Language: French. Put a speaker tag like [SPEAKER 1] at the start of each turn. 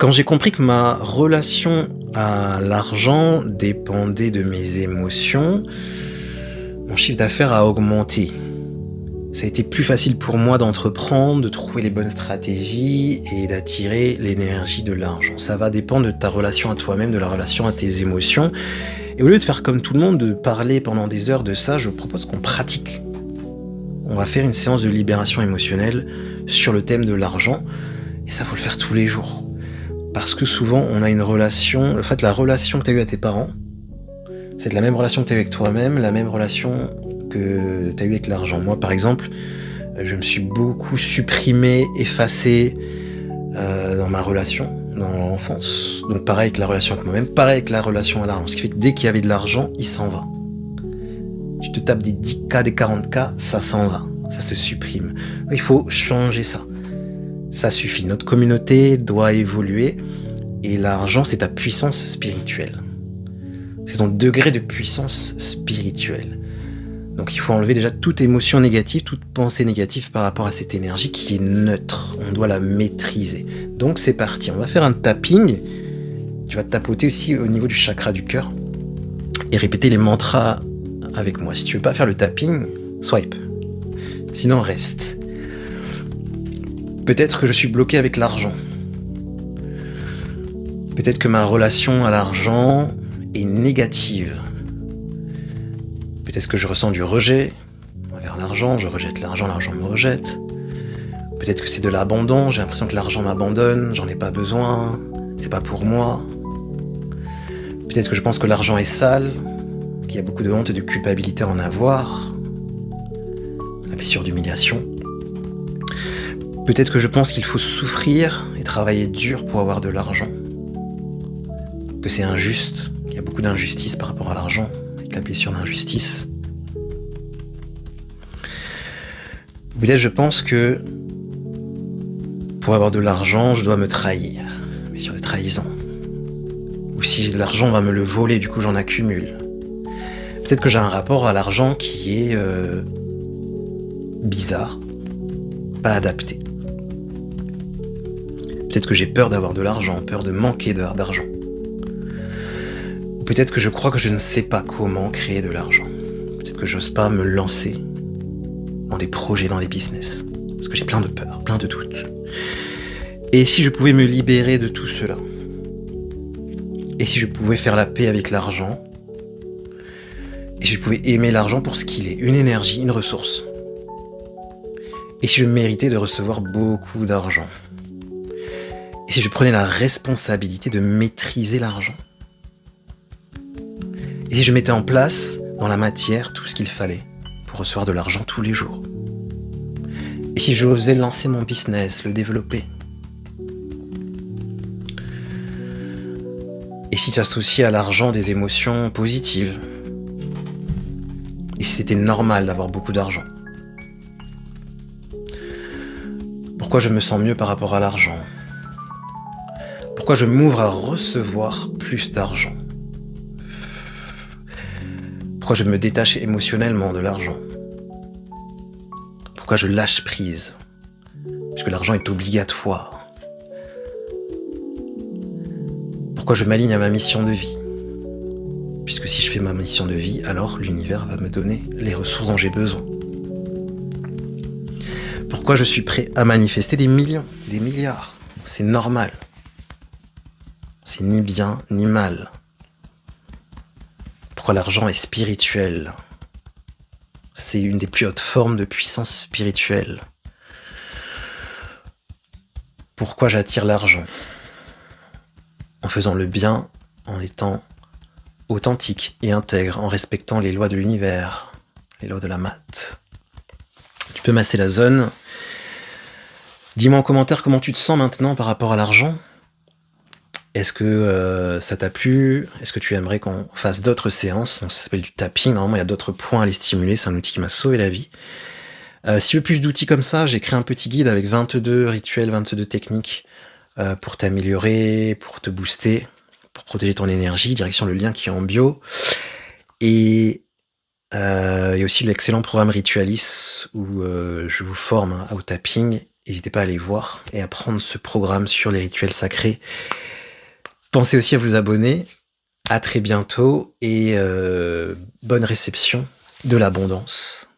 [SPEAKER 1] Quand j'ai compris que ma relation à l'argent dépendait de mes émotions, mon chiffre d'affaires a augmenté. Ça a été plus facile pour moi d'entreprendre, de trouver les bonnes stratégies et d'attirer l'énergie de l'argent. Ça va dépendre de ta relation à toi-même, de la relation à tes émotions. Et au lieu de faire comme tout le monde, de parler pendant des heures de ça, je propose qu'on pratique. On va faire une séance de libération émotionnelle sur le thème de l'argent. Et ça, faut le faire tous les jours. Parce que souvent, on a une relation... En fait, la relation que tu as eue à tes parents, c'est la même relation que tu as eue avec toi-même, la même relation que tu as eue avec l'argent. Moi, par exemple, je me suis beaucoup supprimé, effacé dans ma relation, dans l'enfance. Donc pareil avec la relation avec moi-même, pareil avec la relation à l'argent. Ce qui fait que dès qu'il y avait de l'argent, il s'en va. Tu te tapes des 10K, des 40K, ça s'en va. Ça se supprime. Il faut changer ça. Ça suffit. Notre communauté doit évoluer. Et l'argent, c'est ta puissance spirituelle. C'est ton degré de puissance spirituelle. Donc il faut enlever déjà toute émotion négative, toute pensée négative par rapport à cette énergie qui est neutre. On doit la maîtriser. Donc c'est parti. On va faire un tapping. Tu vas te tapoter aussi au niveau du chakra du cœur. Et répéter les mantras avec moi. Si tu veux pas faire le tapping, swipe. Sinon reste. Peut-être que je suis bloqué avec l'argent. Peut-être que ma relation à l'argent est négative. Peut-être que je ressens du rejet envers l'argent, je rejette l'argent me rejette. Peut-être que c'est de l'abandon, j'ai l'impression que l'argent m'abandonne, j'en ai pas besoin, c'est pas pour moi. Peut-être que je pense que l'argent est sale, qu'il y a beaucoup de honte et de culpabilité à en avoir. La blessure d'humiliation. Peut-être que je pense qu'il faut souffrir et travailler dur pour avoir de l'argent. Que c'est injuste, qu'il y a beaucoup d'injustice par rapport à l'argent, avec la blessure d'injustice. Peut-être je pense que pour avoir de l'argent, je dois me trahir, blessure de trahison. Ou si j'ai de l'argent, on va me le voler, du coup j'en accumule. Peut-être que j'ai un rapport à l'argent qui est bizarre, pas adapté. Peut-être que j'ai peur d'avoir de l'argent, peur de manquer d'argent. Ou peut-être que je crois que je ne sais pas comment créer de l'argent. Peut-être que j'ose pas me lancer dans des projets, dans des business. Parce que j'ai plein de peurs, plein de doutes. Et si je pouvais me libérer de tout cela? Et si je pouvais faire la paix avec l'argent? Et si je pouvais aimer l'argent pour ce qu'il est, une énergie, une ressource? Et si je méritais de recevoir beaucoup d'argent? Et si je prenais la responsabilité de maîtriser l'argent? Et si je mettais en place dans la matière tout ce qu'il fallait pour recevoir de l'argent tous les jours? Et si j'osais lancer mon business, le développer? Et si j'associais à l'argent des émotions positives? Et si c'était normal d'avoir beaucoup d'argent? Pourquoi je me sens mieux par rapport à l'argent? Pourquoi je m'ouvre à recevoir plus d'argent? Pourquoi je me détache émotionnellement de l'argent? Pourquoi je lâche prise? Puisque l'argent est obligatoire. Pourquoi je m'aligne à ma mission de vie? Puisque si je fais ma mission de vie, alors l'univers va me donner les ressources dont j'ai besoin. Pourquoi je suis prêt à manifester des millions, des milliards? C'est normal. C'est ni bien ni mal. Pourquoi l'argent est spirituel? C'est une des plus hautes formes de puissance spirituelle. Pourquoi j'attire l'argent? En faisant le bien, en étant authentique et intègre, en respectant les lois de l'univers, les lois de la maths. Tu peux masser la zone. Dis-moi en commentaire comment tu te sens maintenant par rapport à l'argent. Est-ce que ça t'a plu? Est-ce que tu aimerais qu'on fasse d'autres séances? Ça s'appelle du tapping. Normalement, il y a d'autres points à les stimuler. C'est un outil qui m'a sauvé la vie. Si tu veux plus d'outils comme ça, j'ai créé un petit guide avec 22 rituels, 22 techniques pour t'améliorer, pour te booster, pour protéger ton énergie. Direction le lien qui est en bio. Et il y a aussi l'excellent programme Ritualis où je vous forme au tapping n'hésitez pas à aller voir et à prendre ce programme sur les rituels sacrés. Pensez aussi à vous abonner. À très bientôt et bonne réception de l'abondance.